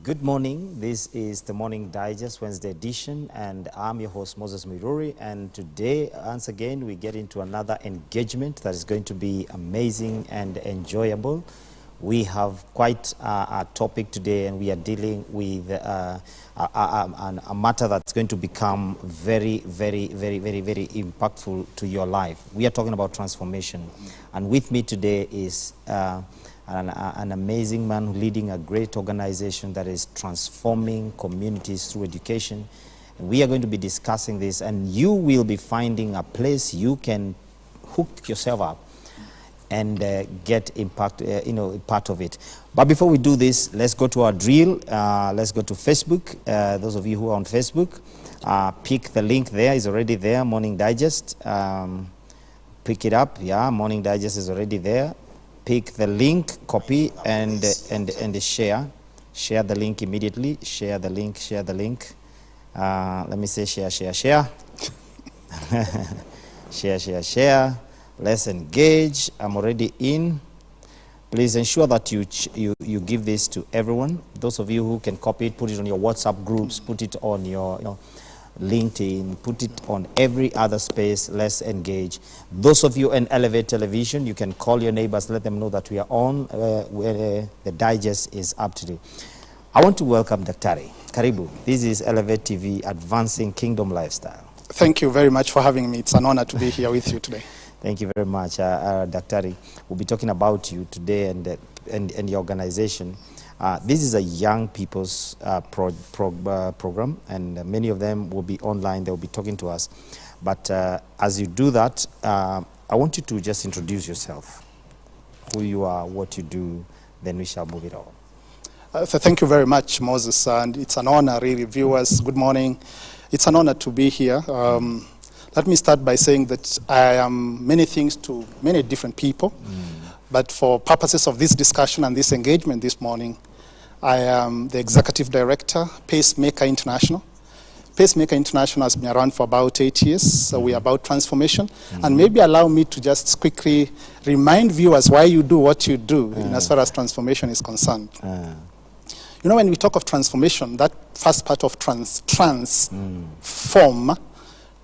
Good morning. This is the Morning Digest Wednesday edition, and I'm your host Moses Muiruri. And today, once again, we get into another engagement that is going to be amazing and enjoyable. We have quite a topic today, and we are dealing with a matter that's going to become very impactful to your life. We are talking about transformation, and with me today is an amazing man leading a great organization that is transforming communities through education. And we are going to be discussing this, and you will be finding a place you can hook yourself up and get impact, part of it. But before we do this, let's go to our drill. Let's go to Facebook. Those of you who are on Facebook, pick the link there. It's already there, Morning Digest. Pick it up. Yeah, Morning Digest is already there. Pick the link, copy, and share. Share the link immediately. Share the link. Share the link. Let me say share. Share. Let's engage. I'm already in. Please ensure that you give this to everyone. Those of you who can copy it, put it on your WhatsApp groups, put it on your LinkedIn, put it on every other space. Let's engage. Those of you in Elevate Television, you can call your neighbors, let them know that we are on, where the digest is up to date. I want to welcome Daktari. Karibu. This is Elevate TV, Advancing Kingdom Lifestyle. Thank you very much for having me. It's an honor to be here with you today. Thank you very much, Daktari. We'll be talking about you today and your organization. This is a young people's program, and many of them will be online. They'll be talking to us. But as you do that, I want you to just introduce yourself, who you are, what you do, then we shall move it on. Thank you very much, Moses, and it's an honor, really. Viewers, good morning. It's an honor to be here. Let me start by saying that I am many things to many different people, but for purposes of this discussion and this engagement this morning, I am the Executive Director, Pacemaker International. Pacemaker International has been around for about 8 years, so we are about transformation. And maybe allow me to just quickly remind viewers why you do what you do as far as transformation is concerned. You know, when we talk of transformation, that first part of transform,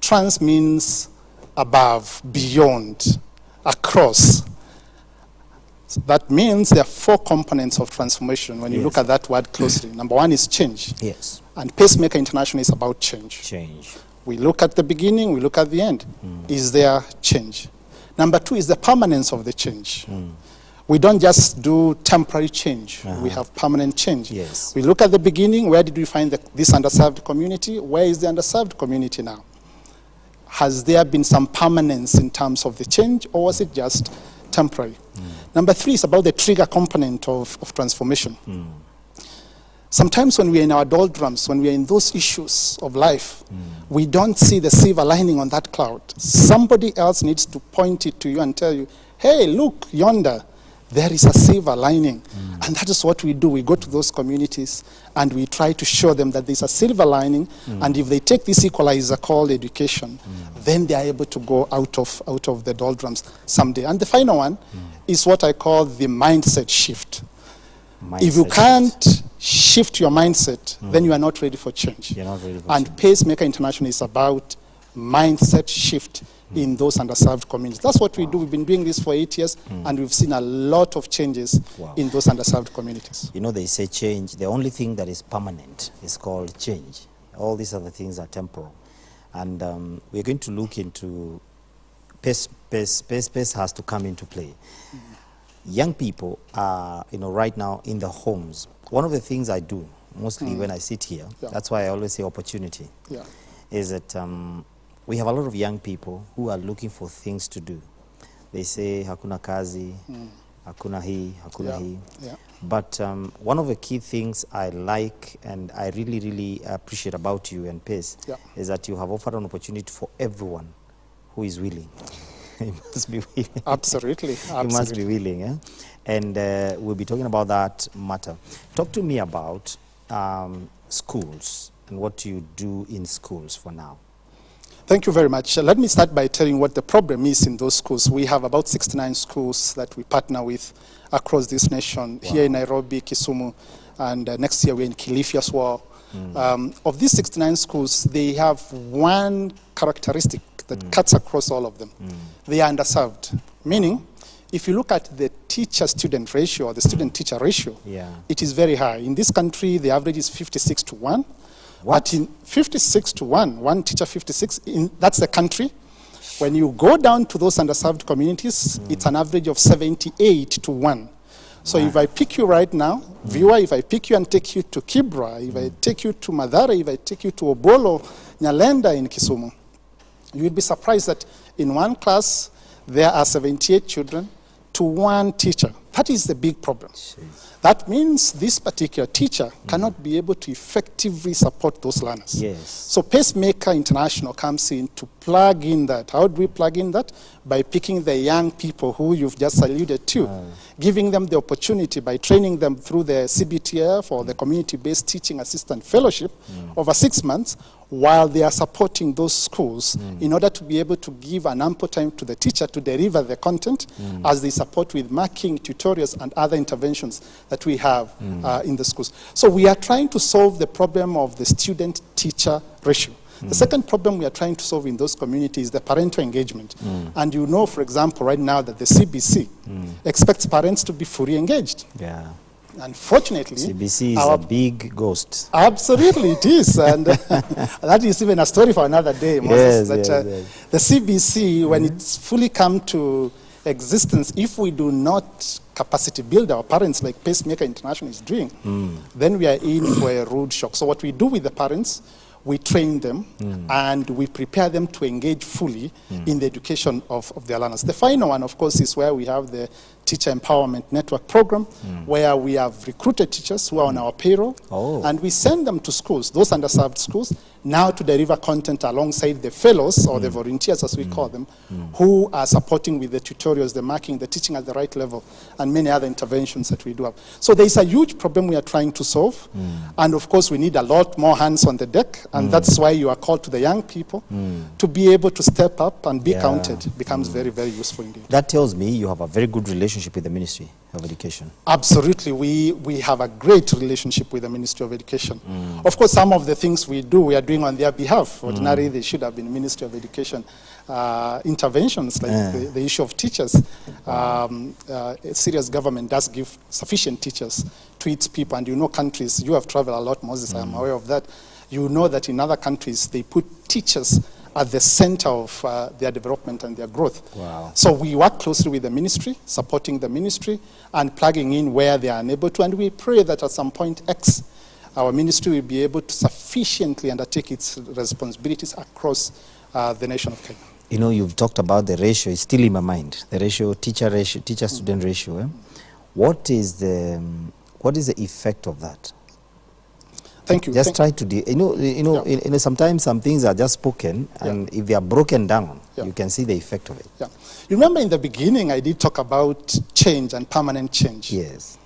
trans means above, beyond, across. So that means there are 4 components of transformation when you look at that word closely. Number 1 is change. Yes. And Pacemaker International is about change. Change. We look at the beginning, we look at the end. Is there change? Number 2 is the permanence of the change. We don't just do temporary change. We have permanent change. Yes. We look at the beginning, where did we find this underserved community? Where is the underserved community now? Has there been some permanence in terms of the change, or was it just temporary? Number 3 is about the trigger component of transformation. Sometimes when we are in our doldrums, when we are in those issues of life, we don't see the silver lining on that cloud. Somebody else needs to point it to you and tell you, hey, look, yonder, there is a silver lining. And that is what we do. We go to those communities and we try to show them that there's a silver lining, and if they take this equalizer called education, then they are able to go out of the doldrums someday. And the final one is what I call the mindset shift. If you can't shift your mindset, then you are not ready for change. You're not ready for and change. Pacemaker International is about mindset shift in those underserved communities. That's what we do. We've been doing this for 8 years, and we've seen a lot of changes in those underserved communities. You know, they say change. The only thing that is permanent is called change. All these other things are temporal. And we're going to look into pace has to come into play. Young people are, right now in the homes. One of the things I do, mostly when I sit here, that's why I always say opportunity, is that we have a lot of young people who are looking for things to do. They say, hakuna kazi, hakuna hii, hakuna hii. But one of the key things I like and I really appreciate about you and Pace is that you have offered an opportunity for everyone who is willing. You must be willing. Absolutely. You must be willing. Eh? And we'll be talking about that matter. Talk to me about schools and what you do in schools for now. Thank you very much. Let me start by telling you what the problem is in those schools. We have about 69 schools that we partner with across this nation, here in Nairobi, Kisumu, and next year we're in Kilifi as well. Of these 69 schools, they have one characteristic that cuts across all of them. They are underserved, meaning if you look at the teacher-student ratio or the student-teacher ratio, it is very high. In this country, the average is 56 to 1. What? But in 56 to 1, one teacher 56, that's the country. When you go down to those underserved communities, it's an average of 78 to 1. So if I pick you right now, viewer, if I pick you and take you to Kibra, if I take you to Mathare, if I take you to Obolo, Nyalenda in Kisumu, you will be surprised that in one class, there are 78 children to one teacher. That is the big problem. Jeez. That means this particular teacher cannot be able to effectively support those learners. Yes. So Pacemaker International comes in to plug in that. How do we plug in that? By picking the young people who you've just alluded to, giving them the opportunity by training them through the CBTF or the Community-Based Teaching Assistant Fellowship over 6 months, while they are supporting those schools in order to be able to give an ample time to the teacher to deliver the content as they support with marking, tutorials, and other interventions that we have in the schools. So we are trying to solve the problem of the student-teacher ratio. The second problem we are trying to solve in those communities is the parental engagement. And you know, for example, right now that the CBC expects parents to be fully engaged. Yeah. Unfortunately, CBC is a big ghost. Absolutely, it is. And that is even a story for another day, Moses. The CBC, when it's fully come to existence, if we do not capacity build our parents like Pacemaker International is doing, then we are in for a rude shock. So what we do with the parents, we train them and we prepare them to engage fully in the education of their learners. The final one, of course, is where we have the Teacher Empowerment Network Program, where we have recruited teachers who are on our payroll, and we send them to schools, those underserved schools, now to deliver content alongside the fellows, or the volunteers as we call them, who are supporting with the tutorials, the marking, the teaching at the right level, and many other interventions that we do have. So there is a huge problem we are trying to solve, and of course we need a lot more hands on the deck, and that's why you are called to the young people to be able to step up and be counted. It becomes very, very useful indeed. That tells me you have a very good relationship with the Ministry of Education. Absolutely. We have a great relationship with the Ministry of Education. Of course, some of the things we do, we are doing on their behalf. Ordinarily, they should have been Ministry of Education interventions, like the issue of teachers. A serious government does give sufficient teachers to its people. And you know countries, you have traveled a lot, Moses, I am aware of that. You know that in other countries, they put teachers at the center of their development and their growth. Wow. So we work closely with the ministry, supporting the ministry, and plugging in where they are unable to. And we pray that at some point X, our ministry will be able to sufficiently undertake its responsibilities across the nation of Kenya. You know, you've talked about the ratio. It's still in my mind. The ratio, teacher-student ratio. What is the effect of that? Thank you. Just try to, sometimes some things are just spoken, and if they are broken down, you can see the effect of it. Yeah. You remember in the beginning, I did talk about change and permanent change. Yes.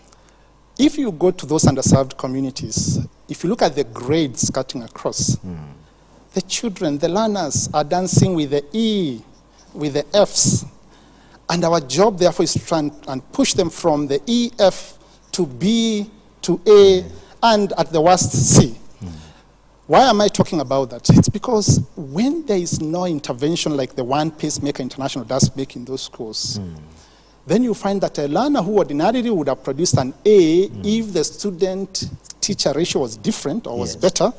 If you go to those underserved communities, if you look at the grades cutting across, the children, the learners are dancing with the E, with the Fs. And our job, therefore, is to try and push them from the E, F to B, to A, and at the worst, C. Why am I talking about that? It's because when there is no intervention like the one Pacemaker International does make in those schools, then you find that a learner who ordinarily would have produced an A if the student-teacher ratio was different or was better,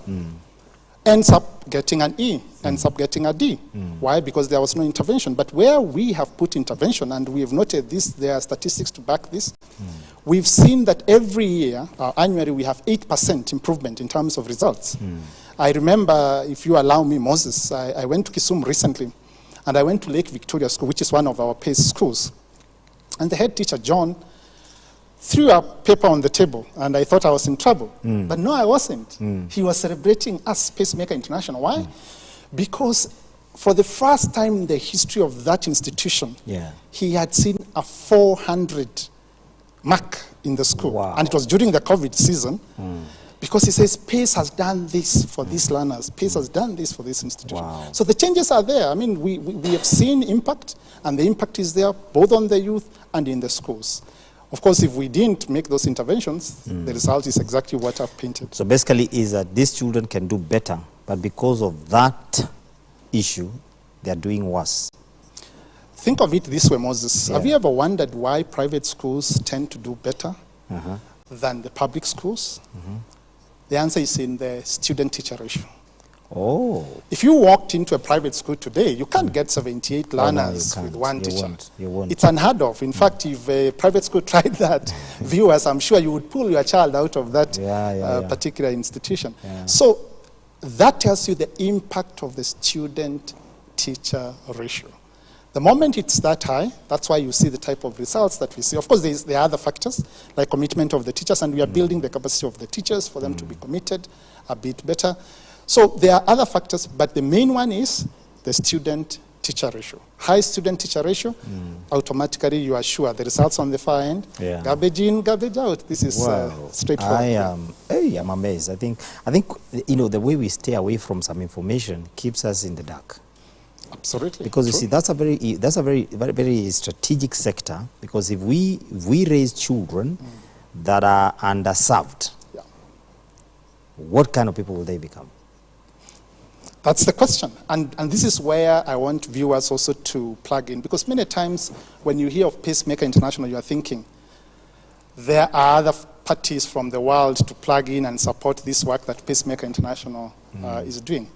ends up getting an E, ends up getting a D. Why? Because there was no intervention. But where we have put intervention, and we have noted this, there are statistics to back this, we've seen that every year, annually, we have 8% improvement in terms of results. I remember, if you allow me, Moses, I went to Kisumu recently, and I went to Lake Victoria School, which is one of our PACE schools. And the head teacher, John, threw a paper on the table, and I thought I was in trouble. But no, I wasn't. He was celebrating us, Pacemaker International. Why? Because for the first time in the history of that institution, he had seen a 400 mark in the school. Wow. And it was during the COVID season, because he says, PACE has done this for these learners. PACE has done this for this institution. Wow. So the changes are there. I mean, we have seen impact, and the impact is there both on the youth and in the schools. Of course, if we didn't make those interventions, the result is exactly what I've painted. So basically is that these children can do better, but because of that issue, they are doing worse. Think of it this way, Moses. Yeah. Have you ever wondered why private schools tend to do better than the public schools? The answer is in the student-teacher ratio. Oh. If you walked into a private school today, you can't get 78 learners with one teacher. You won't. It's unheard of. In fact, if a private school tried that, viewers, I'm sure you would pull your child out of that particular institution. Yeah. So that tells you the impact of the student-teacher ratio. The moment it's that high, that's why you see the type of results that we see. Of course, there are other factors, like commitment of the teachers, and we are building the capacity of the teachers for them to be committed a bit better. So there are other factors, but the main one is the student-teacher ratio. High student-teacher ratio, automatically you are sure the results on the far end, garbage in, garbage out. This is straightforward. I'm amazed. I think the way we stay away from some information keeps us in the dark. Absolutely. Because you see, that's a very strategic sector. Because if we raise children that are underserved, what kind of people will they become? That's the question. And this is where I want viewers also to plug in. Because many times when you hear of Pacemaker International, you are thinking there are other parties from the world to plug in and support this work that Pacemaker International is doing.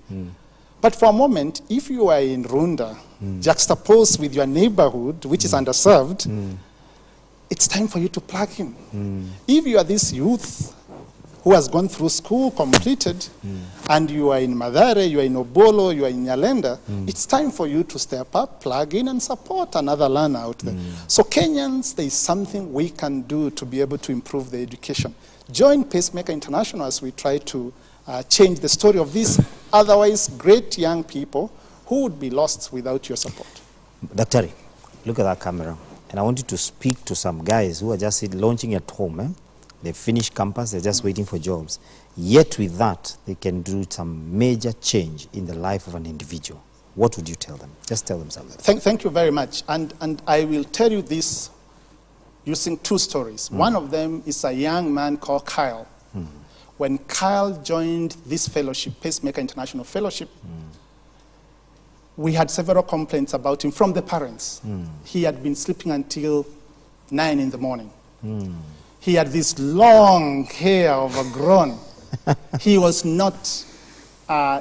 But for a moment, if you are in Runda, juxtaposed with your neighborhood, which is underserved, it's time for you to plug in. If you are this youth who has gone through school, completed, and you are in Mathare, you are in Obolo, you are in Nyalenda, it's time for you to step up, plug in, and support another learner out there. So Kenyans, there is something we can do to be able to improve the education. Join Pacemaker International as we try to change the story of these otherwise great young people who would be lost without your support. Daktari, look at that camera. And I want you to speak to some guys who are just launching at home. They finished campus, they're just waiting for jobs. Yet with that, they can do some major change in the life of an individual. What would you tell them? Just tell them something. Thank you very much. And I will tell you this using two stories. One of them is a young man called Kyle. When Kyle joined this fellowship, Pacemaker International Fellowship, we had several complaints about him from the parents. He had been sleeping until 9 in the morning. He had this long hair overgrown. He was not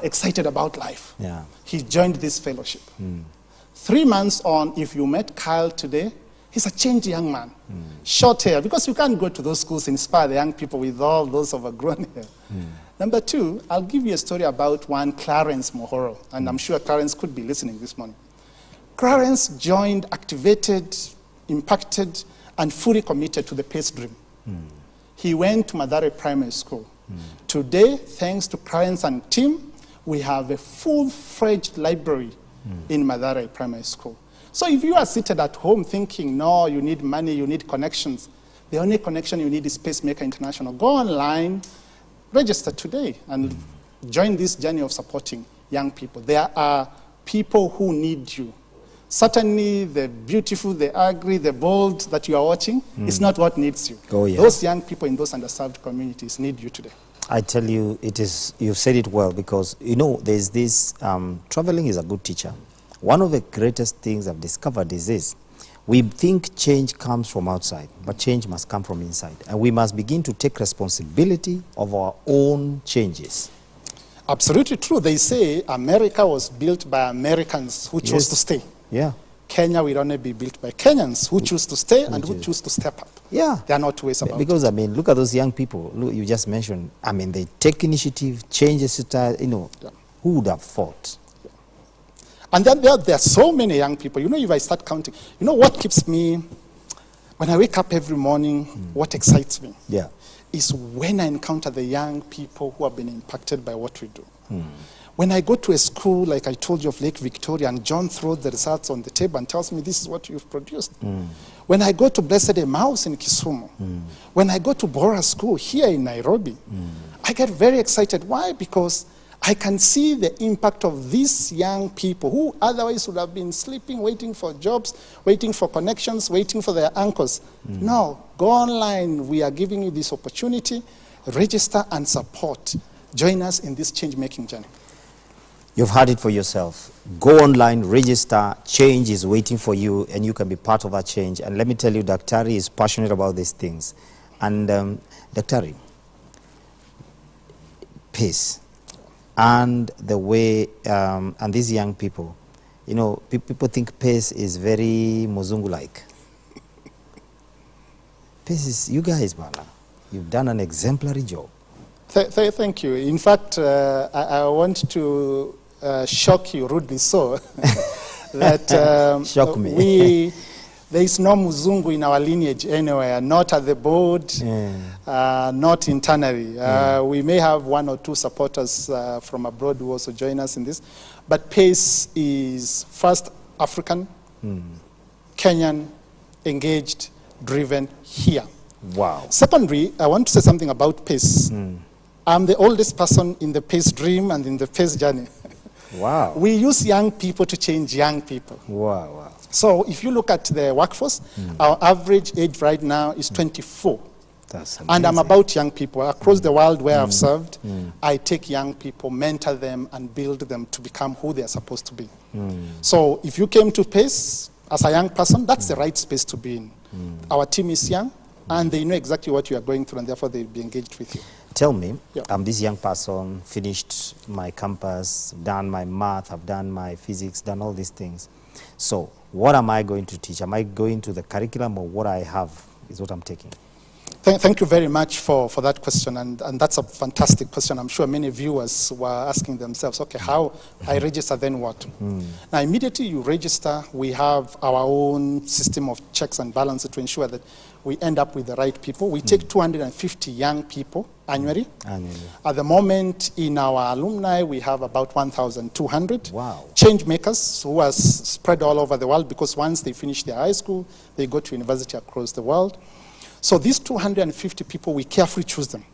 excited about life. He joined this fellowship. 3 months on, if you met Kyle today, he's a changed young man. Short hair, because you can't go to those schools and inspire the young people with all those overgrown hair. Number two, I'll give you a story about one Clarence Mohoro, and I'm sure Clarence could be listening this morning. Clarence joined, activated, impacted, and fully committed to the PACE dream. He went to Mathare Primary School. Today, thanks to Clarence and team, we have a full-fledged library in Mathare Primary School. So if you are seated at home thinking, no, you need money, you need connections, the only connection you need is Pacemaker International. Go online, register today, and join this journey of supporting young people. There are people who need you. Certainly the beautiful, the ugly, the bold that you are watching is not what needs you. Those young people in those underserved communities need you today. I tell you, you've said it well, because, there's this, traveling is a good teacher. One of the greatest things I've discovered is this. We think change comes from outside, but change must come from inside. And we must begin to take responsibility of our own changes. Absolutely true. They say America was built by Americans who chose to stay. Kenya will only be built by Kenyans who choose to stay and who choose to step up. They are not ways about because, look at those young people you just mentioned. They take initiative, change the style, who would have thought? And then there are so many young people. If I start counting, what keeps me, when I wake up every morning, what excites me is when I encounter the young people who have been impacted by what we do. When I go to a school, like I told you of Lake Victoria, and John throws the results on the table and tells me this is what you've produced. When I go to Blessed Emmaus in Kisumu, when I go to Bora School here in Nairobi, I get very excited. Why? Because I can see the impact of these young people who otherwise would have been sleeping, waiting for jobs, waiting for connections, waiting for their uncles. No, go online. We are giving you this opportunity. Register and support. Join us in this change-making journey. You've heard it for yourself. Go online, register. Change is waiting for you, and you can be part of that change. And let me tell you, Dr. is passionate about these things. And Dr. Peace. And the way, and these young people, you know, people think PACE is very Muzungu-like. PACE is, you guys, Bala, you've done an exemplary job. Thank you. In fact, I want to shock you rudely so, that shock me. There is no Muzungu in our lineage anywhere, not at the board, not internally. We may have one or two supporters from abroad who also join us in this, but PACE is first African, Kenyan, engaged, driven here. Wow. Secondly, I want to say something about PACE. I'm the oldest person in the PACE dream and in the PACE journey. Wow. We use young people to change young people. Wow, wow. So if you look at the workforce, our average age right now is 24. That's amazing. And I'm about young people. Across the world where I've served, I take young people, mentor them, and build them to become who they are supposed to be. So if you came to PACE as a young person, that's the right space to be in. Our team is young, and they know exactly what you are going through, and therefore they'll be engaged with you. Tell me, I'm this young person, finished my campus, done my math, I've done my physics, done all these things. So what am I going to teach? Am I going to the curriculum, or what I have is what I'm taking? Thank you very much for that question, and that's a fantastic question. I'm sure many viewers were asking themselves, okay, how I register, then what? Now, immediately you register, we have our own system of checks and balances to ensure that we end up with the right people. We take 250 young people annually. At the moment, in our alumni, we have about 1,200 change makers who are spread all over the world, because once they finish their high school, they go to university across the world. So these 250 people, we carefully choose them,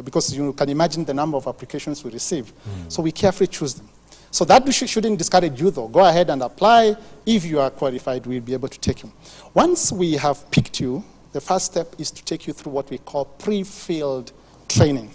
because you can imagine the number of applications we receive. So we carefully choose them. So that shouldn't discourage you, though. Go ahead and apply. If you are qualified, we'll be able to take you. Once we have picked you, the first step is to take you through what we call pre-field training.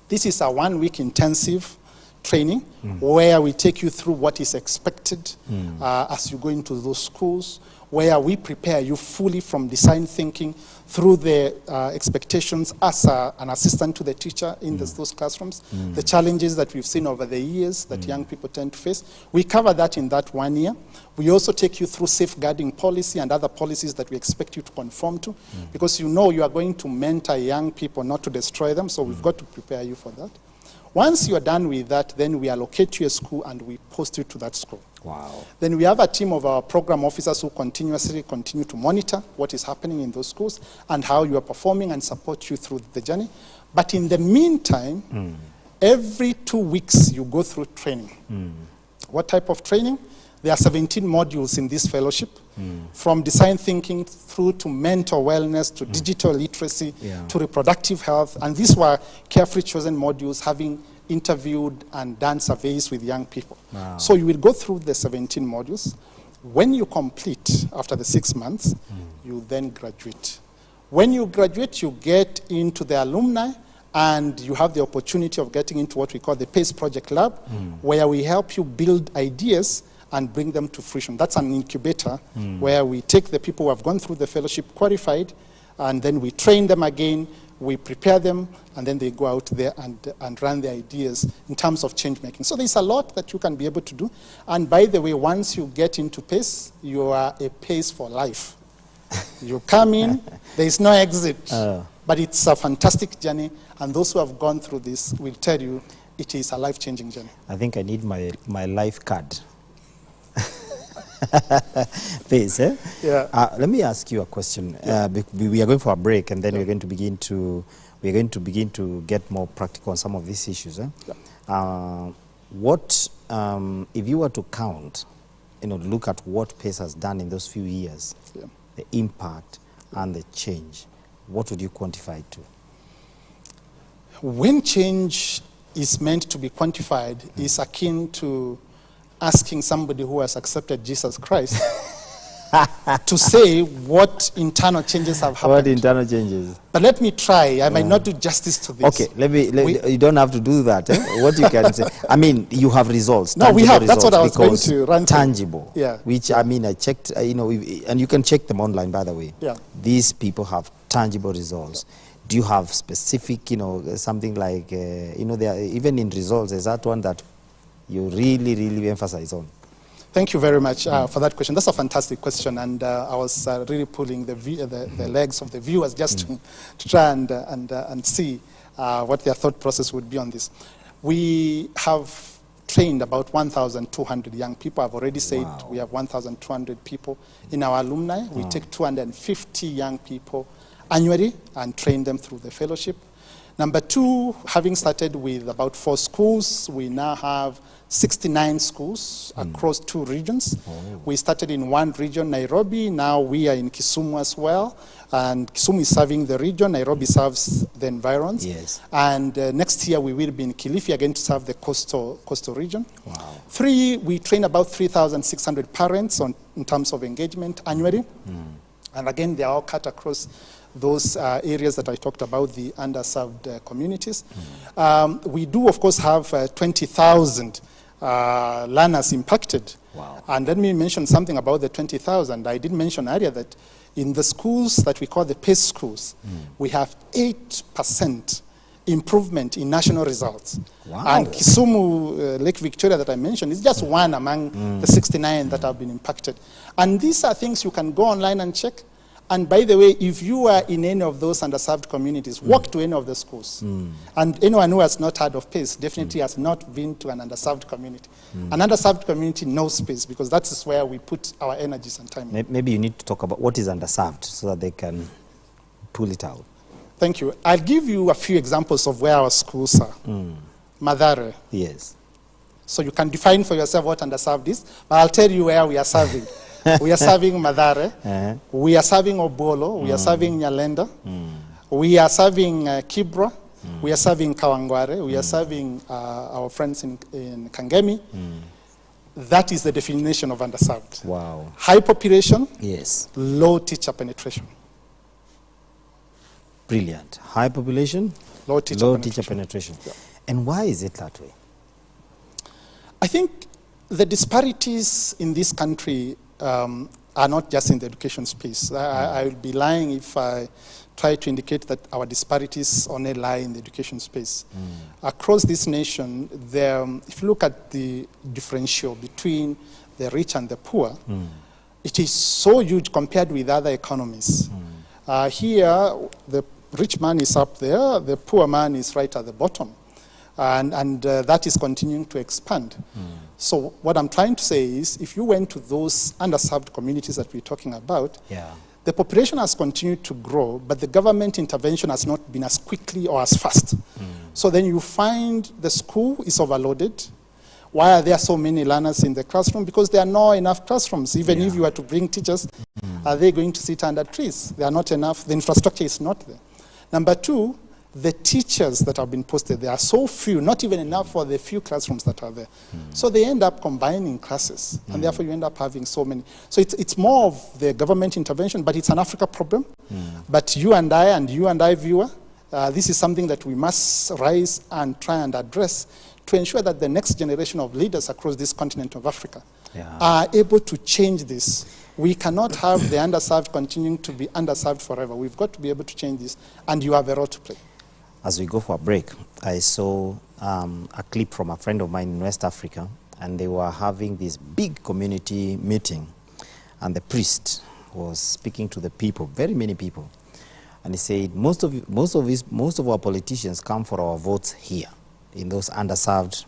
This is a 1-week intensive training where we take you through what is expected as you go into those schools, where we prepare you fully from design thinking through the expectations as an assistant to the teacher in those classrooms, the challenges that we've seen over the years that young people tend to face. We cover that in that 1 year. We also take you through safeguarding policy and other policies that we expect you to conform to, because you know you are going to mentor young people, not to destroy them, so we've got to prepare you for that. Once you're done with that, then we allocate you a school and we post you to that school. Wow. Then we have a team of our program officers who continuously continue to monitor what is happening in those schools and how you are performing and support you through the journey. But in the meantime, every 2 weeks you go through training. What type of training? There are 17 modules in this fellowship, from design thinking through to mental wellness, to digital literacy, to reproductive health. And these were carefully chosen modules, having interviewed and done surveys with young people. So you will go through the 17 modules. When you complete, after the 6 months, you then graduate. When you graduate, you get into the alumni, and you have the opportunity of getting into what we call the PACE Project Lab, where we help you build ideas and bring them to fruition. That's an incubator where we take the people who have gone through the fellowship qualified, and then we train them again, we prepare them, and then they go out there and run the ideas in terms of change making. So there's a lot that you can be able to do. And by the way, once you get into PACE, you are a PACE for life. You come in, there is no exit. But it's a fantastic journey, and those who have gone through this will tell you it is a life-changing journey. I think I need my life card. PACE, eh? Let me ask you a question. We are going for a break, and then we're going to begin to get more practical on some of these issues. What if you were to count, look at what PACE has done in those few years, the impact and the change, what would you quantify it to? When change is meant to be quantified is akin to asking somebody who has accepted Jesus Christ to say what internal changes have happened. What internal changes? But let me try. I might not do justice to this. Okay, you don't have to do that. What you can say, I mean, you have results. No, we have. That's what I was going to run through. Tangible. Yeah. Which, I mean, I checked, and you can check them online, by the way. Yeah. These people have tangible results. Yeah. Do you have specific, something like, even in results, is that one that you really, really emphasize on? Thank you very much for that question. That's a fantastic question, and I was really pulling the legs of the viewers just to try and see what their thought process would be on this. We have trained about 1,200 young people. I've already said we have 1,200 people in our alumni. We take 250 young people annually and train them through the fellowship. Number two, having started with about 4 schools, we now have 69 schools across 2 regions. We started in one region, Nairobi. Now we are in Kisumu as well. And Kisumu is serving the region. Nairobi serves the environs. Yes. And next year we will be in Kilifi again to serve the coastal region. Wow. 3, we train about 3,600 parents in terms of engagement annually. And again, they are all cut across those areas that I talked about, the underserved communities. We do, of course, have 20,000 learners impacted. Wow. And let me mention something about the 20,000. I did mention earlier that in the schools that we call the PACE schools, we have 8% improvement in national results. Wow. And Kisumu, Lake Victoria that I mentioned, is just one among the 69 that have been impacted. And these are things you can go online and check. And by the way, if you are in any of those underserved communities, walk to any of the schools. And anyone who has not heard of PACE definitely has not been to an underserved community. An underserved community knows PACE because that is where we put our energies and time. Maybe you need to talk about what is underserved so that they can pull it out. Thank you. I'll give you a few examples of where our schools are. Madare. Yes. So you can define for yourself what underserved is, but I'll tell you where we are serving. We are serving Madare, we are serving Obolo, we are serving Nyalenda, we are serving Kibra, we are serving Kawangware, we are serving our friends in Kangemi. That is the definition of underserved. Wow. High population, yes. Low teacher penetration. Brilliant. High population, low teacher penetration. Yeah. And why is it that way? I think the disparities in this country are not just in the education space. I would be lying if I try to indicate that our disparities only lie in the education space. Across this nation, if you look at the differential between the rich and the poor, it is so huge compared with other economies. Here, the rich man is up there, the poor man is right at the bottom. And that is continuing to expand. So what I'm trying to say is, if you went to those underserved communities that we're talking about, the population has continued to grow, but the government intervention has not been as quickly or as fast. So then you find the school is overloaded. Why are there so many learners in the classroom? Because there are not enough classrooms. Even if you were to bring teachers, are they going to sit under trees? There are not enough. The infrastructure is not there. Number 2, the teachers that have been posted, there are so few, not even enough for the few classrooms that are there. So they end up combining classes, and therefore you end up having so many. So it's more of the government intervention, but it's an Africa problem. But you and I, viewer, this is something that we must rise and try and address to ensure that the next generation of leaders across this continent of Africa are able to change this. We cannot have the underserved continuing to be underserved forever. We've got to be able to change this, and you have a role to play. As we go for a break, I saw a clip from a friend of mine in West Africa, and they were having this big community meeting, and the priest was speaking to the people, very many people, and he said, most of our politicians come for our votes here, in those underserved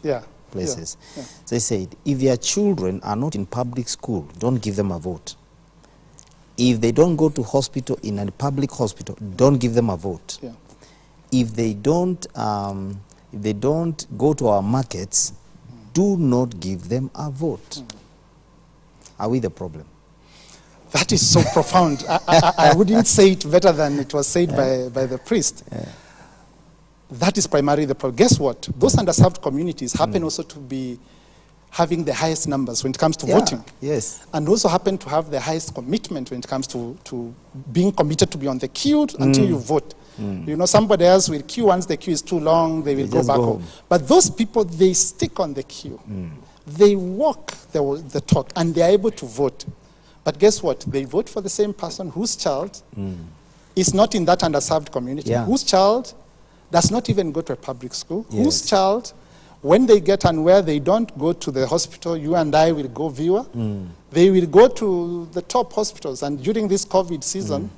places. So he said, if their children are not in public school, don't give them a vote. If they don't go to hospital in a public hospital, don't give them a vote. If they don't go to our markets, do not give them a vote. Are we the problem? That is so profound. I wouldn't say it better than it was said by the priest. that is primarily the problem. Guess what? Those underserved communities happen also to be having the highest numbers when it comes to voting. Yes. And also happen to have the highest commitment when it comes to being committed to be on the queue until you vote. You know, somebody else will queue. Once the queue is too long, they will go back home. But those people, they stick on the queue. They walk the talk, and they are able to vote. But guess what? They vote for the same person whose child is not in that underserved community, whose child does not even go to a public school, whose child, when they get unwell, they don't go to the hospital. You and I will go viewer. They will go to the top hospitals. And during this COVID season,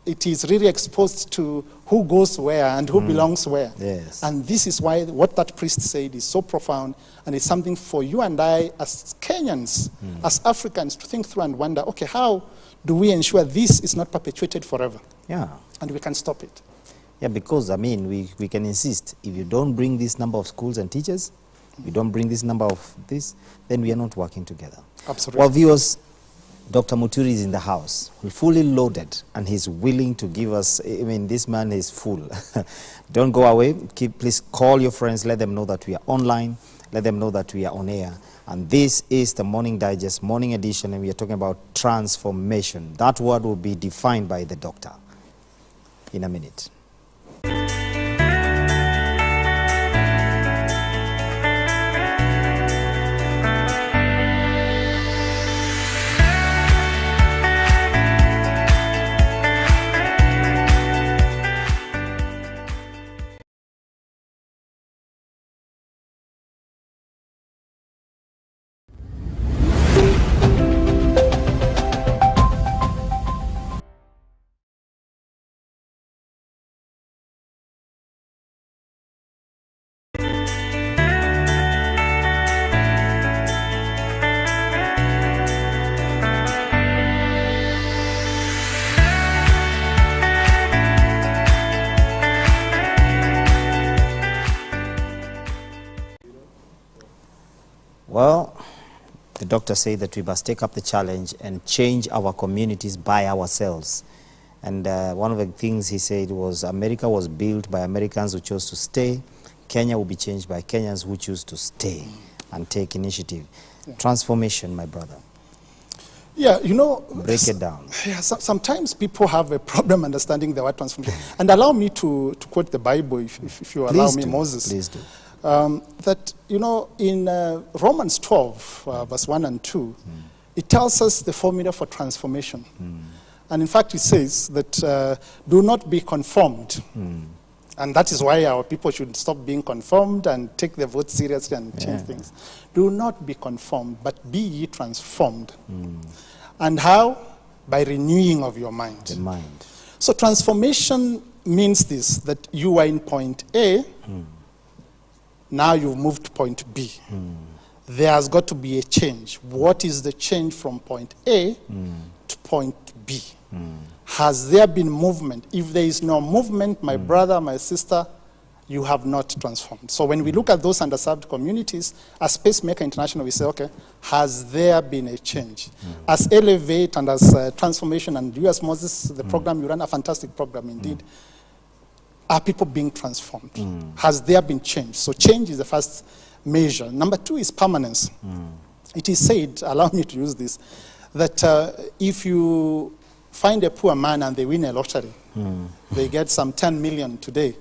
it is really exposed to who goes where and who belongs where. Yes. And this is why what that priest said is so profound, and it's something for you and I as Kenyans, as Africans, to think through and wonder, okay, how do we ensure this is not perpetuated forever? Yeah. And we can stop it. Yeah, because, I mean, we can insist, if you don't bring this number of schools and teachers, you don't bring this number of this, then we are not working together. Absolutely. Well, viewers, Dr. Moturi is in the house, fully loaded, and he's willing to give us, I mean, this man is full. Don't go away. Please call your friends, let them know that we are online, let them know that we are on air. And this is the Morning Digest, Morning Edition, and we are talking about transformation. That word will be defined by the doctor in a minute. Well, the doctor said that we must take up the challenge and change our communities by ourselves. And one of the things he said was America was built by Americans who chose to stay. Kenya will be changed by Kenyans who choose to stay and take initiative. Transformation, my brother. Yeah, you know, break it down. Yeah, sometimes people have a problem understanding the word transformation. And allow me to quote the Bible, if you allow me, Moses. Please do. That, you know, in Romans 12, verse 1 and 2, it tells us the formula for transformation. And in fact, it says that do not be conformed. And that is why our people should stop being conformed and take the vote seriously and change things. Do not be conformed, but be ye transformed. And how? By renewing of your mind. The mind. So transformation means this, that you are in point A, now you've moved to point B. There has got to be a change. What is the change from point A to point B? Has there been movement? If there is no movement, my brother, my sister, you have not transformed. So when we look at those underserved communities, as Pacemaker International, we say, okay, has there been a change? As Elevate and as Transformation and you as Moses, the program, you run a fantastic program indeed. Are people being transformed? Has there been change? So change is the first measure. Number two is permanence. It is said, allow me to use this, that if you find a poor man and they win a lottery, they get some 10 million today,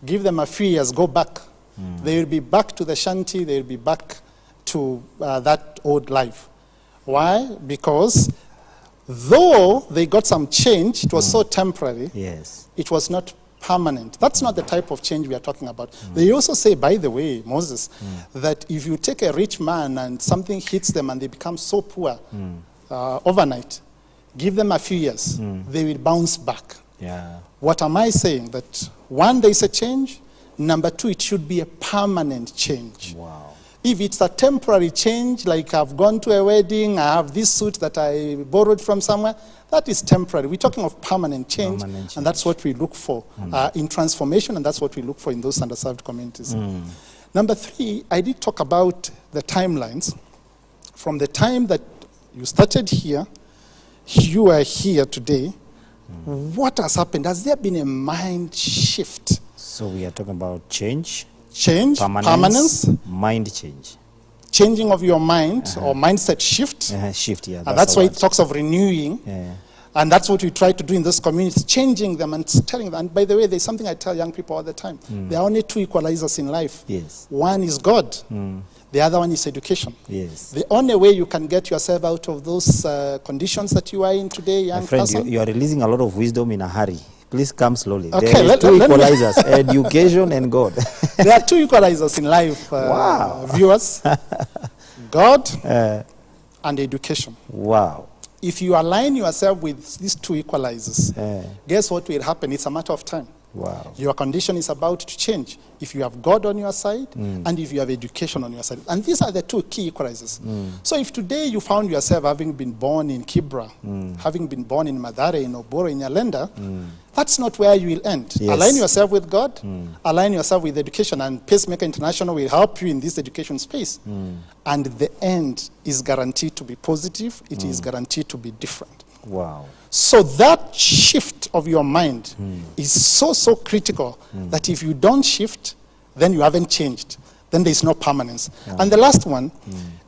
give them a few years, go back. They will be back to the shanty, they will be back to that old life. Why? Because though they got some change, it was so temporary, it was not permanent. That's not the type of change we are talking about. They also say, by the way, Moses, that if you take a rich man and something hits them and they become so poor overnight, give them a few years, they will bounce back. What am I saying? That one, there is a change. Number two, it should be a permanent change. If it's a temporary change, like I've gone to a wedding, I have this suit that I borrowed from somewhere, that is temporary. We're talking of permanent change, and that's what we look for in transformation, and that's what we look for in those underserved communities. Number three, I did talk about the timelines. From the time that you started here, you are here today, what has happened? Has there been a mind shift? So we are talking about change, Change, permanence, mind change. changing of your mind or mindset shift. Shift, yeah. And that's why it talks of renewing. Yeah. And that's what we try to do in this community, changing them and telling them. And by the way, there's something I tell young people all the time. There are only two equalizers in life. Yes. One is God. The other one is education. Yes. The only way you can get yourself out of those conditions that you are in today, young My friend, person. you are releasing a lot of wisdom in a hurry. Please come slowly. Okay, there are two equalizers, education and God. There are two equalizers in life, Wow. viewers. God and education. Wow. If you align yourself with these two equalizers, guess what will happen? It's a matter of time. Wow. Your condition is about to change if you have God on your side and if you have education on your side. And these are the two key equalizers. So if today you found yourself having been born in Kibra, having been born in Madare, in Oboro, in Yalenda, that's not where you will end. Yes. Align yourself with God, align yourself with education, and Pacemaker International will help you in this education space. And the end is guaranteed to be positive. It is guaranteed to be different. Wow. So that shift of your mind is so critical that if you don't shift, then you haven't changed. Then there's no permanence. And the last one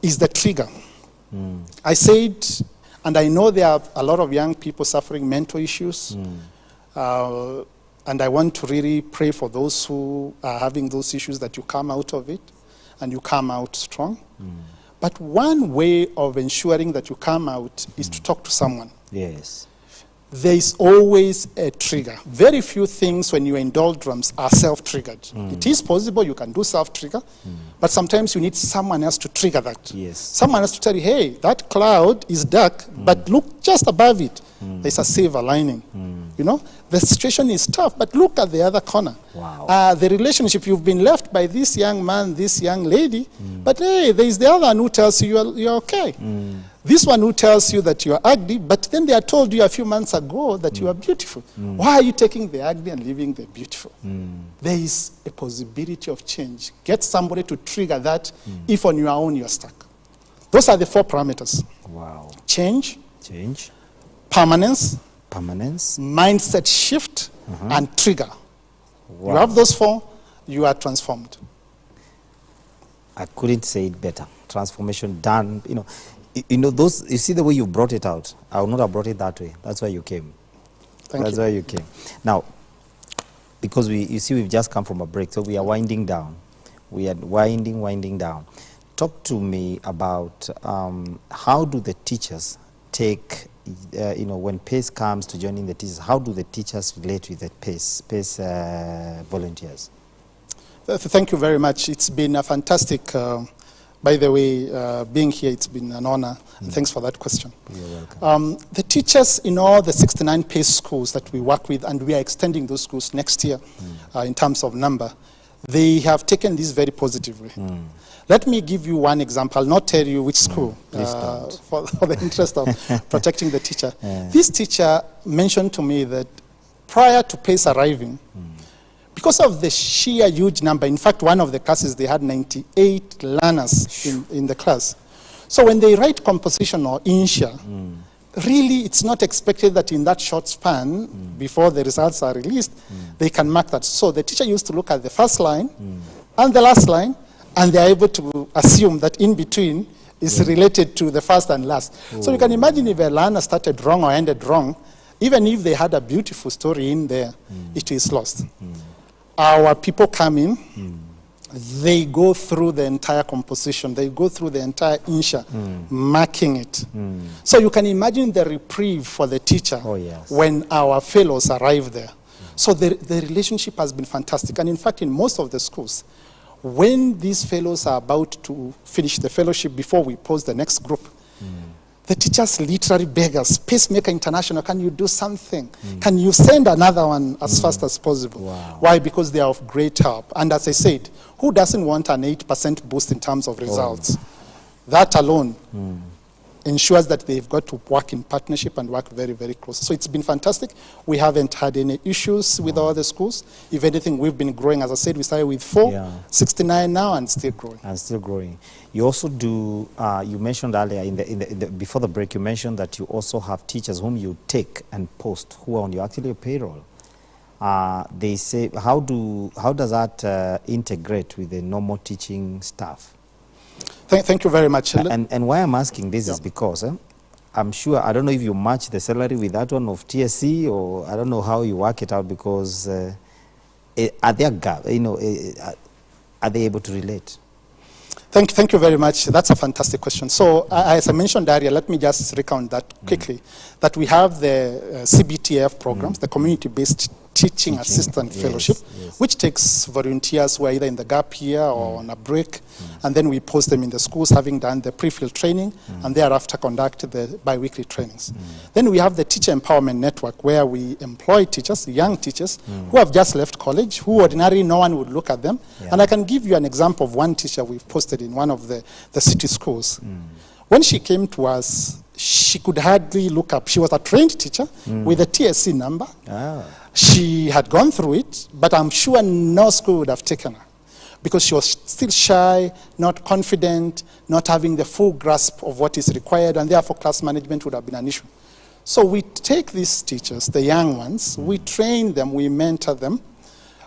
is the trigger. I said, and I know there are a lot of young people suffering mental issues, and I want to really pray for those who are having those issues that you come out of it and you come out strong. But one way of ensuring that you come out is to talk to someone. Yes. There is always a trigger. Very few things when you are in doldrums are self-triggered. It is possible you can do self-trigger, but sometimes you need someone else to trigger that. Yes. Someone else to tell you, hey, that cloud is dark, but look just above it. There's a silver lining. You know, the situation is tough, but look at the other corner. Wow. The relationship, you've been left by this young man, this young lady, but hey, there's the other one who tells you you're okay. This one who tells you that you are ugly, but then they are told you a few months ago that you are beautiful. Why are you taking the ugly and leaving the beautiful? There is a possibility of change. Get somebody to trigger that if on your own you're stuck. Those are the 4 parameters. Wow. Change, Change, permanence, permanence. mindset shift, and trigger. Wow. You have those 4, you are transformed. I couldn't say it better. Transformation done. You know those. You see the way you brought it out. I would not have brought it that way. That's why you came. That's why you came. Now, because you see, we've just come from a break, so we are winding down. We are winding down. Talk to me about how do the teachers take, when PACE comes to joining the teachers, how do the teachers relate with the PACE volunteers? Thank you very much. It's been a fantastic, by the way, being here, it's been an honor. Thanks for that question. You're welcome. The teachers in all the 69 PACE schools that we work with, and we are extending those schools next year in terms of number, they have taken this very positively. Let me give you one example. I'll not tell you which school for the interest of protecting the teacher. This teacher mentioned to me that prior to PACE arriving, because of the sheer huge number, in fact, one of the classes, they had 98 learners in the class. So when they write composition or insha, really it's not expected that in that short span, before the results are released, they can mark that. So the teacher used to look at the first line and the last line, and they're able to assume that in between is related to the first and last. So you can imagine if a learner started wrong or ended wrong, even if they had a beautiful story in there, it is lost. Our people come in, they go through the entire composition, they go through the entire insha, marking it. So you can imagine the reprieve for the teacher when our fellows arrive there. So the relationship has been fantastic. And in fact, in most of the schools, when these fellows are about to finish the fellowship before we post the next group, the teachers literally beg us, Pacemaker International, can you do something? Can you send another one as fast as possible? Wow. Why? Because they are of great help. And as I said, who doesn't want an 8% boost in terms of results? That alone ensures that they've got to work in partnership and work very, very close. So it's been fantastic. We haven't had any issues with our other schools. If anything, we've been growing. As I said, we started with 4, 69 now, and still growing. And still growing. You also do, you mentioned earlier, before the break, you mentioned that you also have teachers whom you take and post who are on your payroll. they say, how does that integrate with the normal teaching staff? Thank you very much. And why I'm asking this is because I'm sure, I don't know if you match the salary with that one of TSC, or I don't know how you work it out, because are there gap, are they able to relate? Thank you very much. That's a fantastic question. So, as I mentioned earlier, let me just recount that quickly, that we have the CBTF programs, the Community-Based Teaching Assistant Fellowship, which takes volunteers who are either in the gap year or on a break, and then we post them in the schools, having done the pre-field training, and thereafter conduct the bi-weekly trainings. Then we have the Teacher Empowerment Network, where we employ teachers, young teachers, who have just left college, who ordinarily no one would look at them. And I can give you an example of one teacher we've posted in one of the city schools. When she came to us, she could hardly look up. She was a trained teacher with a TSC number. She had gone through it, but I'm sure no school would have taken her, because she was still shy, not confident, not having the full grasp of what is required, and therefore class management would have been an issue. So we take these teachers, the young ones, we train them, we mentor them.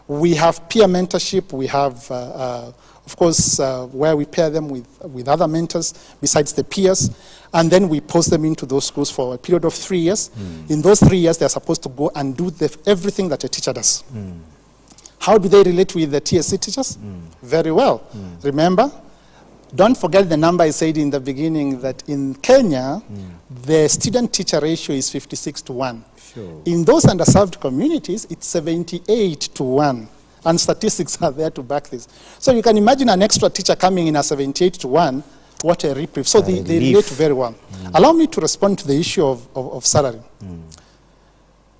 We have peer mentorship, we have, of course, where we pair them with other mentors besides the peers, and then we post them into those schools for a period of 3 years. In those 3 years, they're supposed to go and do everything that a teacher does. How do they relate with the TSC teachers? Very well. Remember, don't forget the number I said in the beginning, that in Kenya, the student-teacher ratio is 56:1. Sure. In those underserved communities, it's 78:1. And statistics are there to back this. So you can imagine an extra teacher coming in at 78:1, what a reprieve. So they relate very well. Allow me to respond to the issue of salary.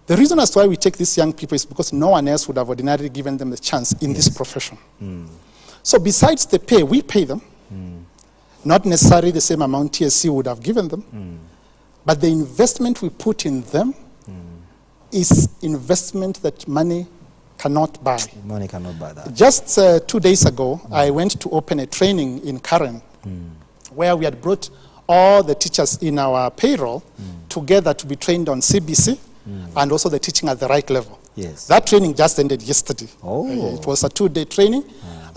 The reason as to why we take these young people is because no one else would have ordinarily given them the chance in this profession. So besides the pay, we pay them. Not necessarily the same amount TSC would have given them, but the investment we put in them is investment that money cannot buy. Money cannot buy that. Just 2 days ago, I went to open a training in Karen, where we had brought all the teachers in our payroll together to be trained on CBC and also the teaching at the right level. Yes. That training just ended yesterday. It was a 2-day training.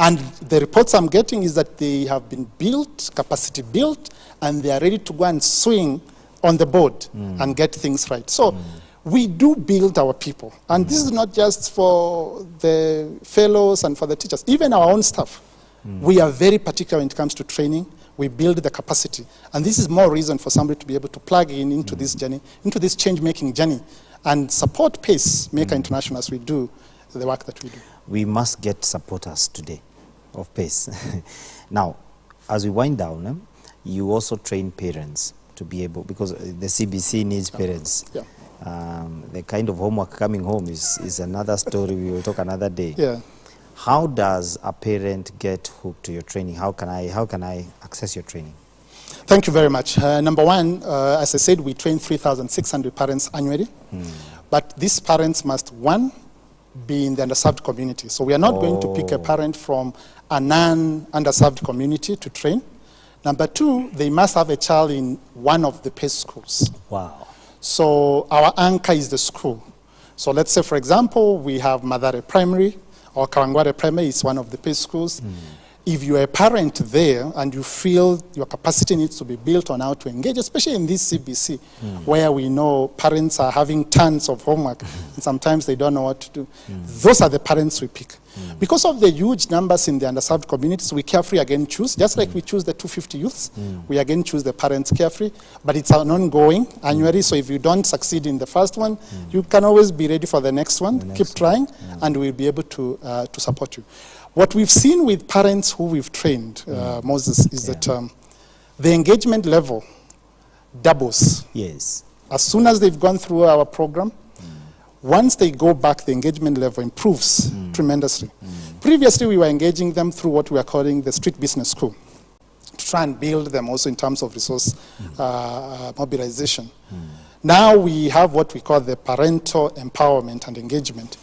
And the reports I'm getting is that they have been built, capacity built, and they are ready to go and swing on the board and get things right. So we do build our people. And this is not just for the fellows and for the teachers, even our own staff. We are very particular when it comes to training. We build the capacity. And this is more reason for somebody to be able to plug into this journey, into this change-making journey, and support Pacemaker International as we do the work that we do. We must get supporters today of PACE. Now, as we wind down, you also train parents to be able, because the CBC needs parents. The kind of homework coming home is another story. We will talk another day. How does a parent get hooked to your training? How can I access your training? Thank you very much. Number one, as I said, we train 3,600 parents annually. But these parents must, one, be in the underserved community. So we are not going to pick a parent from a non-underserved community to train. Number two, they must have a child in one of the PACE schools. Wow. So our anchor is the school. So let's say, for example, we have Madare Primary, or Kawangware Primary is one of the PACE schools. If you're a parent there and you feel your capacity needs to be built on how to engage, especially in this CBC, where we know parents are having tons of homework, and sometimes they don't know what to do, those are the parents we pick. Because of the huge numbers in the underserved communities, we carefully again choose, just like we choose the 250 youths, we again choose the parents carefully, but it's an ongoing annually, so if you don't succeed in the first one, you can always be ready for the next one, keep trying, and we'll be able to support you. What we've seen with parents who we've trained, Moses, is that the engagement level doubles. Yes. As soon as they've gone through our program, once they go back, the engagement level improves tremendously. Previously, we were engaging them through what we are calling the street business school, to try and build them also in terms of resource mobilization. Now we have what we call the parental empowerment and engagement,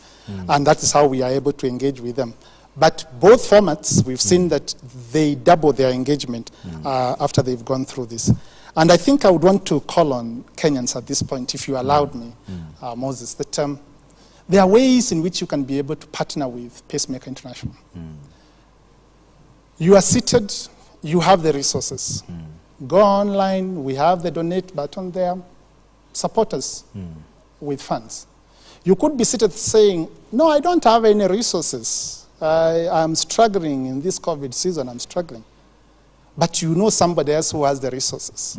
and that is how we are able to engage with them. But both formats, we've seen that they double their engagement after they've gone through this. And I think I would want to call on Kenyans at this point, if you allowed me, Moses, that There are ways in which you can be able to partner with Pacemaker International. You are seated, you have the resources. Go online, we have the donate button there. Support us with funds. You could be seated saying, no, I don't have any resources. I'm struggling in this COVID season, I'm struggling. But you know somebody else who has the resources.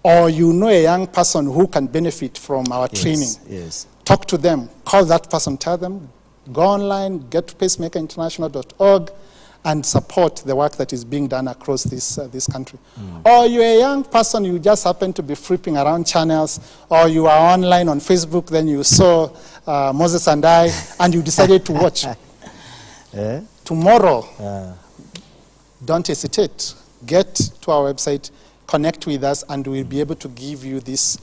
Or you know a young person who can benefit from our training. Yes. Talk to them, call that person, tell them, go online, get to pacemakerinternational.org and support the work that is being done across this country. Or you're a young person, you just happen to be flipping around channels, or you are online on Facebook, then you saw Moses and I, and you decided to watch. Tomorrow, don't hesitate. Get to our website, connect with us, and we'll be able to give you this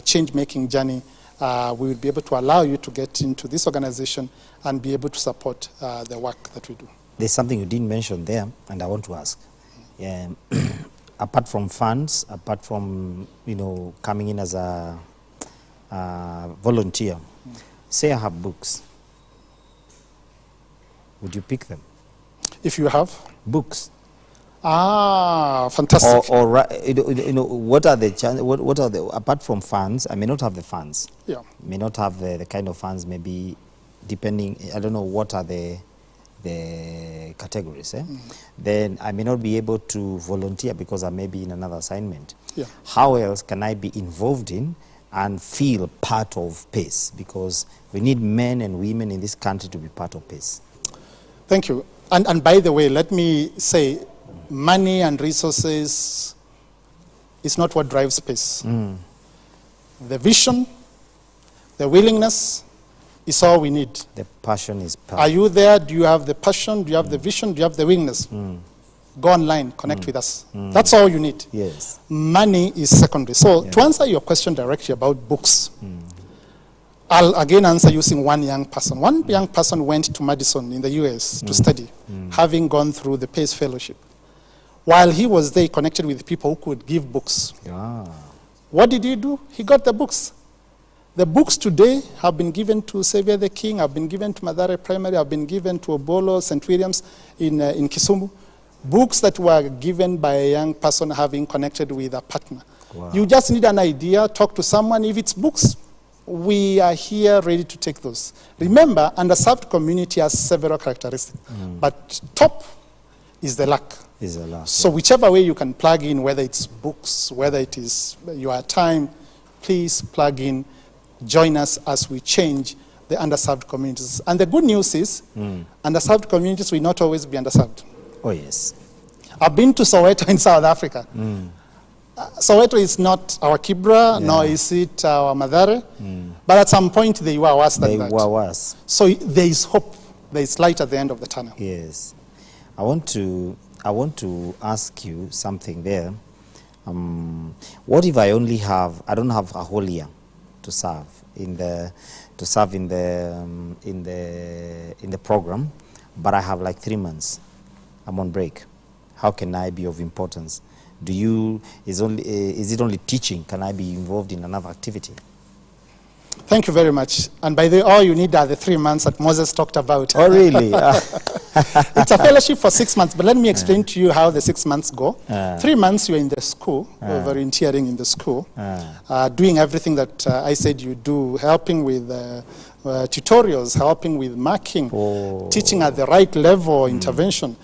change-making journey. We will be able to allow you to get into this organization and be able to support the work that we do. There's something you didn't mention there, and I want to ask. Apart from funds, apart from coming in as a volunteer, say I have books. Would you pick them? If you have books. Fantastic. Or what are the apart from funds? I may not have the funds. Yeah. May not have the kind of funds. Maybe depending. I don't know what are the categories. Then I may not be able to volunteer because I may be in another assignment. Yeah. How else can I be involved in and feel part of PACE? Because we need men and women in this country to be part of PACE. Thank you. And by the way, let me say, money and resources is not what drives PACE. The vision, the willingness is all we need. The passion is power. Are you there? Do you have the passion? Do you have the vision? Do you have the willingness? Go online, connect with us. That's all you need. Yes. Money is secondary. So to answer your question directly about books, I'll again answer using one young person. One young person went to Madison in the US to study, having gone through the PACE fellowship. While he was there, he connected with people who could give books. What did he do? He got the books. The books today have been given to Xavier the King, have been given to Mathare Primary, have been given to Obolo, St. William's in Kisumu. Books that were given by a young person having connected with a partner. Wow. You just need an idea, talk to someone. If it's books, we are here ready to take those. Remember, underserved community has several characteristics, but top is the luck. So whichever way you can plug in, whether it's books, whether it is your time, please plug in. Join us as we change the underserved communities. And the good news is, underserved communities will not always be underserved. Oh, yes. I've been to Soweto in South Africa. Soweto is not our Kibra, nor is it our Mathare, but at some point they were worse than that. They were worse. So there is hope. There is light at the end of the tunnel. Yes. I want to ask you something there. What if I don't have a whole year to serve in the program, but I have like 3 months. I'm on break. How can I be of importance? Is it only teaching? Can I be involved in another activity? Thank you very much. And by the way, all you need are the 3 months that Moses talked about. Oh, really? It's a fellowship for 6 months, but let me explain to you how the 6 months go. 3 months you're in the school, volunteering in the school, doing everything that I said you do, helping with tutorials, helping with marking, teaching at the right level, intervention,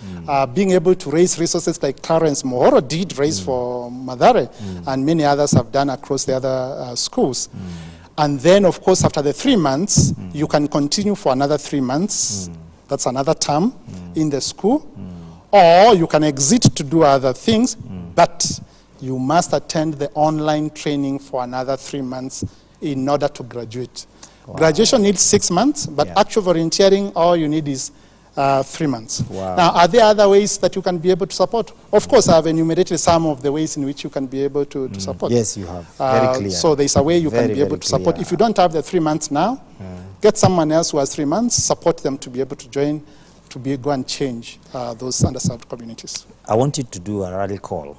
being able to raise resources like Clarence Mohoro did raise for Mathare, and many others have done across the other schools. And then, of course, after the 3 months, you can continue for another 3 months. That's another term in the school. Or you can exit to do other things, but you must attend the online training for another 3 months in order to graduate. Wow. Graduation needs 6 months, but actual volunteering, all you need is 3 months. Wow. Now, are there other ways that you can be able to support? Of course, I have enumerated some of the ways in which you can be able to support. Yes, you have. Very clear. So there's a way you can be able to support. If you don't have the 3 months now, get someone else who has 3 months, support them to be able to join, to go and change those underserved communities. I want you to do a rally call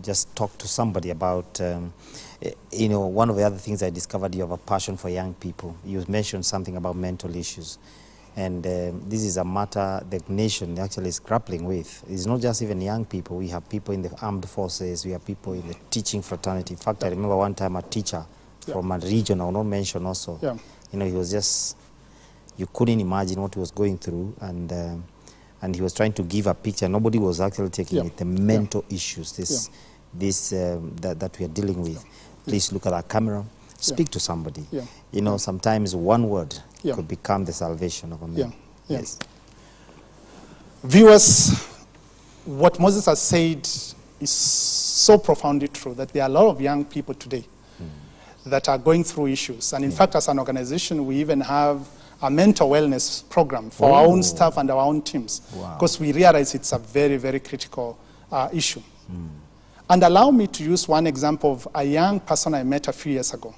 just talk to somebody about, one of the other things I discovered, you have a passion for young people. You mentioned something about mental issues. And this is a matter the nation actually is grappling with. It's not just even young people. We have people in the armed forces. We have people in the teaching fraternity. In fact, I remember one time a teacher from a region, I will not mention also, he was just, you couldn't imagine what he was going through. And he was trying to give a picture. Nobody was actually taking it, the mental issues that we are dealing with. Please look at our camera. Speak to somebody. Sometimes one word could become the salvation of a man. Yes. Viewers, what Moses has said is so profoundly true that there are a lot of young people today that are going through issues. And in fact, as an organization, we even have a mental wellness program for our own staff and our own teams, because we realize it's a very, very critical issue. And allow me to use one example of a young person I met a few years ago.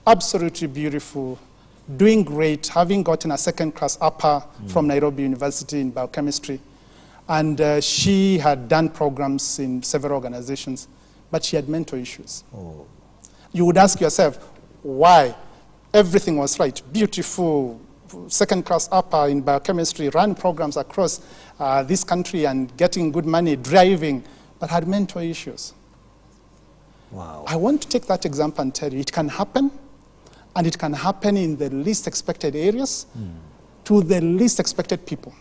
Absolutely beautiful, doing great, having gotten a second-class upper from Nairobi University in biochemistry. And she had done programs in several organizations, but she had mental issues. You would ask yourself, why? Everything was right, beautiful, second-class upper in biochemistry, ran programs across this country and getting good money, driving, but had mental issues. Wow. I want to take that example and tell you it can happen, and it can happen in the least expected areas to the least expected people.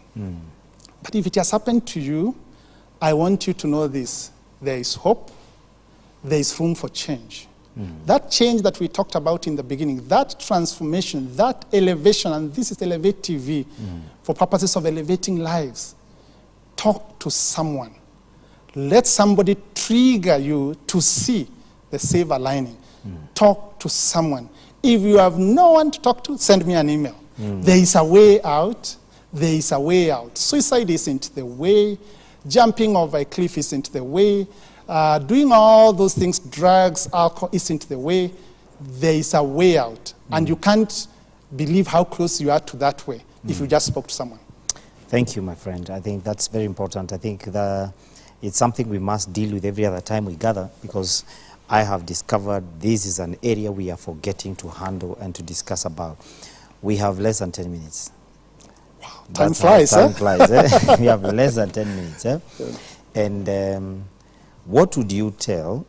But if it has happened to you, I want you to know this. There is hope. There is room for change. That change that we talked about in the beginning, that transformation, that elevation, and this is Elevate TV for purposes of elevating lives. Talk to someone. Let somebody trigger you to see the silver lining. Talk to someone. If you have no one to talk to, send me an email. There is a way out. There is a way out. Suicide isn't the way. Jumping over a cliff isn't the way. Doing all those things, drugs, alcohol, isn't the way. There is a way out. And you can't believe how close you are to that way if you just spoke to someone. Thank you, my friend. I think that's very important. I think it's something we must deal with every other time we gather, because I have discovered this is an area we are forgetting to handle and to discuss about. We have less than 10 minutes. Wow. Time flies, Time flies, eh? We have less than 10 minutes. Eh? And what would you tell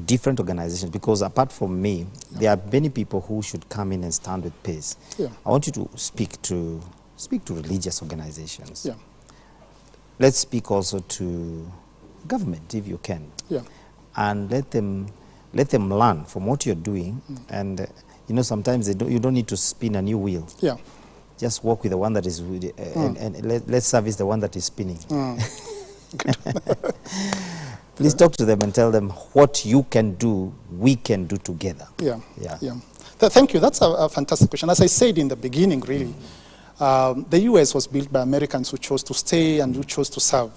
different organizations? Because apart from me, there are many people who should come in and stand with pace. I want you to speak to religious organizations. Let's speak also to government, if you can. And let them learn from what you're doing. And sometimes you don't need to spin a new wheel. Just work with the one that is, and let's service the one that is spinning. Please talk to them and tell them what you can do, we can do together. Thank you. That's a fantastic question. As I said in the beginning, really, the U.S. was built by Americans who chose to stay and who chose to serve.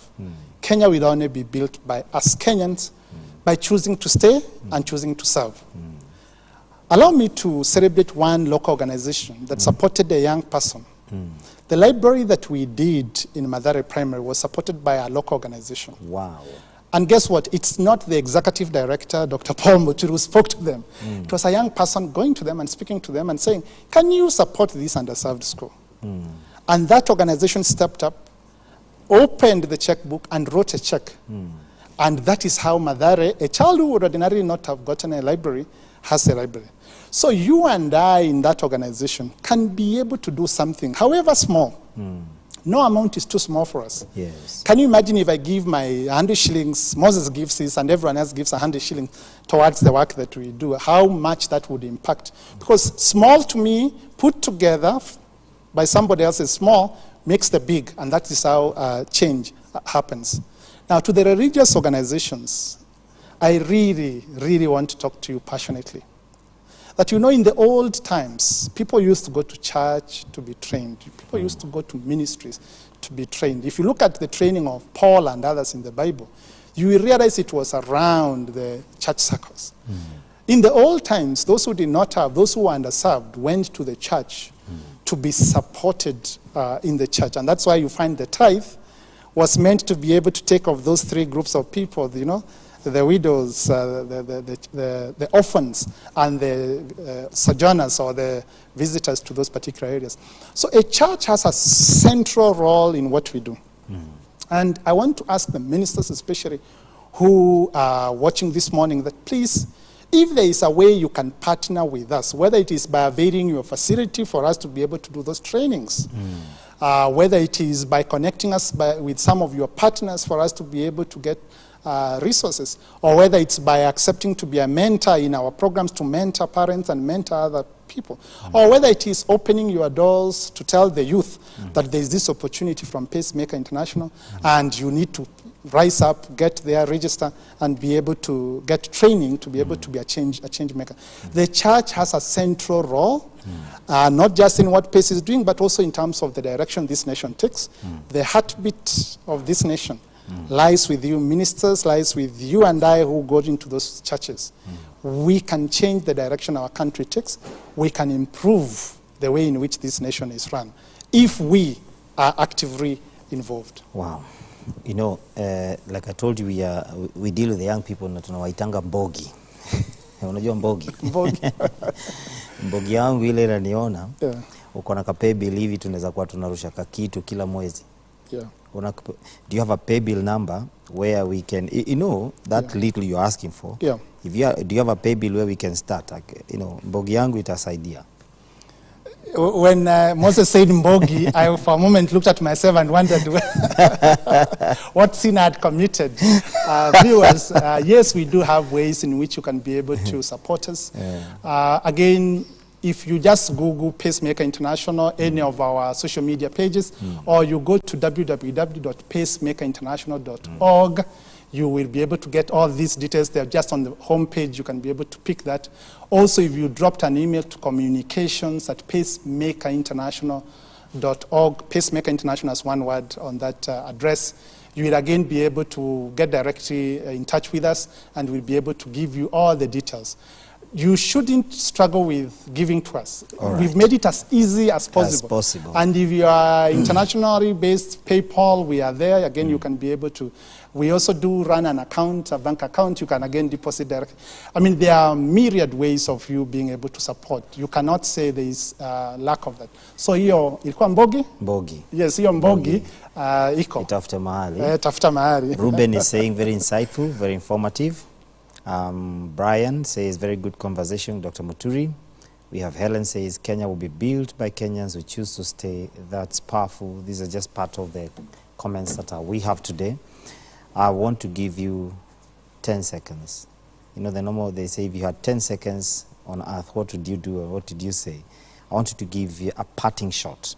Kenya will only be built by us Kenyans by choosing to stay and choosing to serve. Allow me to celebrate one local organization that supported a young person. The library that we did in Mathare Primary was supported by a local organization. Wow. And guess what? It's not the executive director, Dr. Paul Moturi, who spoke to them. It was a young person going to them and speaking to them and saying, can you support this underserved school? And that organization stepped up, opened the checkbook and wrote a check. And that is how Mathare, a child who would ordinarily not have gotten a library, has a library. So you and I in that organization can be able to do something, however small. No amount is too small for us. Yes. Can you imagine if I give my 100 shillings, Moses gives his, and everyone else gives 100 shillings towards the work that we do, how much that would impact? Because small to me, put together by somebody else is small, makes the big, and that is how change happens. Now, to the religious organizations, I really, really want to talk to you passionately. That in the old times, people used to go to church to be trained. People used to go to ministries to be trained. If you look at the training of Paul and others in the Bible, you will realize it was around the church circles. In the old times, those who did not have, those who were underserved, went to the church to be supported in the church. And that's why you find the tithe was meant to be able to take of those three groups of people, you know, the widows, the orphans, and the sojourners or the visitors to those particular areas. So a church has a central role in what we do. And I want to ask the ministers especially who are watching this morning that please, if there is a way you can partner with us, whether it is by availing your facility for us to be able to do those trainings, whether it is by connecting us with some of your partners for us to be able to get resources, or whether it's by accepting to be a mentor in our programs to mentor parents and mentor other people, or whether it is opening your doors to tell the youth that there is this opportunity from Pacemaker International and you need to rise up, get there, register, and be able to get training to be able to be a change maker. The church has a central role, not just in what PACE is doing, but also in terms of the direction this nation takes. The heartbeat of this nation lies with you ministers, lies with you and I who go into those churches. We can change the direction our country takes. We can improve the way in which this nation is run if we are actively involved. Wow. You know, like I told you, we deal with the young people na tunawaitanga mbogi. Unajua mbogi? Mbogi. Mbogi yangu ile inaniona. Uko na pay bill hivi tunaweza kuwa tunarusha kitu kila mwezi. Do you have a pay bill number where we can, you know, that little you're asking for? If you do you have a pay bill where we can start? Like, you know, mbogi yangu itasaidia. When Moses said mbogi, I for a moment looked at myself and wondered what sin I had committed. Viewers, yes, we do have ways in which you can be able to support us. Again, if you just Google Pacemaker International, any of our social media pages, or you go to www.pacemakerinternational.org, you will be able to get all these details. They're just on the homepage. You can be able to pick that. Also, if you dropped an email to communications@pacemakerinternational.org, Pacemaker International is one word on that address, you will again be able to get directly in touch with us, and we'll be able to give you all the details. You shouldn't struggle with giving to us. We've made it as easy as possible. And if you are internationally based, PayPal, we are there. Again, you can be able to. We also do run an account, a bank account. You can again deposit directly. I mean, there are myriad ways of you being able to support. You cannot say there is lack of that. So hiyo ilikuwa mbogi? Mbogi. Yes, hiyo mbogi iko. Tafuta mahali. Tafuta mahali. Ruben is saying very insightful, very informative. Brian says, very good conversation, Dr. Moturi. We have Helen says, Kenya will be built by Kenyans who choose to stay. That's powerful. These are just part of the comments that we have today. I want to give you 10 seconds. You know, the normal, they say if you had 10 seconds on earth, what would you do or what did you say? I want you to give you a parting shot.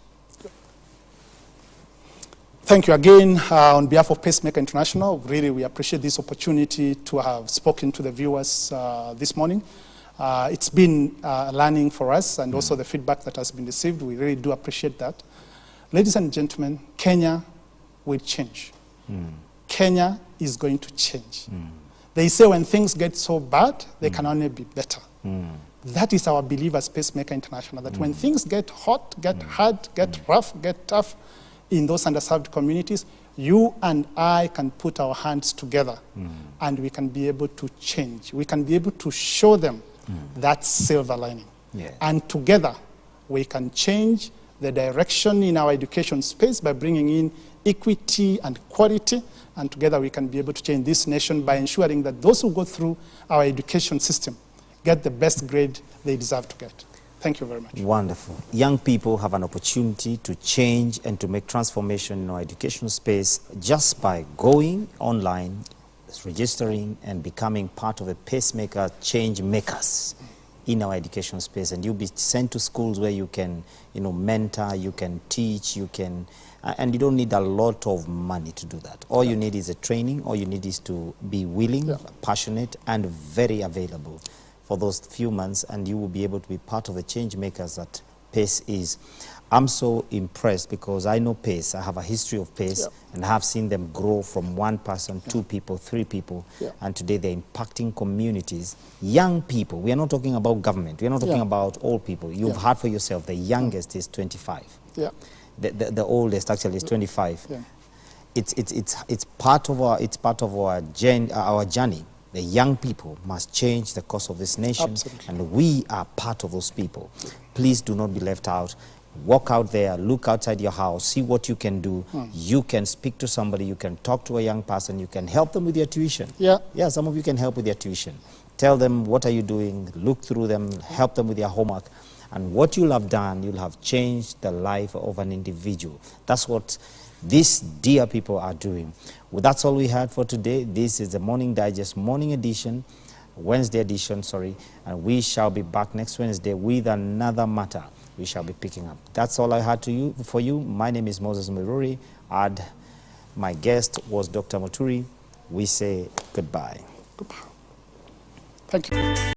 Thank you again on behalf of Pacemaker International. Really, we appreciate this opportunity to have spoken to the viewers this morning. It's been learning for us and also the feedback that has been received. We really do appreciate that. Ladies and gentlemen, Kenya will change. Kenya is going to change. They say when things get so bad, they can only be better. That is our belief as Pacemaker International, that when things get hot, get hard, get rough, get tough, in those underserved communities, you and I can put our hands together and we can be able to change. We can be able to show them that silver lining. And together, we can change the direction in our education space by bringing in equity and quality. And together, we can be able to change this nation by ensuring that those who go through our education system get the best grade they deserve to get. Thank you very much. Wonderful. Young people have an opportunity to change and to make transformation in our educational space just by going online, registering, and becoming part of the Pacemaker change makers in our education space. And you'll be sent to schools where you can, you know, mentor, you can teach, you can, and you don't need a lot of money to do that. All you need is a training. All you need is to be willing, passionate, and very available for those few months, and you will be able to be part of the change makers that PACE is. I'm so impressed because I know PACE. I have a history of PACE, and I have seen them grow from one person, two people, three people, and today they're impacting communities. Young people, we are not talking about government. We are not talking about old people. You've heard for yourself, the youngest is 25. The oldest actually is 25. it's part of our journey. The young people must change the course of this nation. Absolutely. And we are part of those people. Please do not be left out. Walk out there, look outside your house, see what you can do. You can speak to somebody, you can talk to a young person, you can help them with their tuition. Yeah. Yeah, some of you can help with their tuition. Tell them what are you doing, look through them, help them with their homework. And what you'll have done, you'll have changed the life of an individual. That's what these dear people are doing. Well, that's all we had for today. This is the Morning Digest, morning edition, Wednesday edition, sorry. And we shall be back next Wednesday with another matter we shall be picking up. That's all I had for you. My name is Moses Muiruri, and my guest was Dr. Moturi. We say goodbye. Thank you.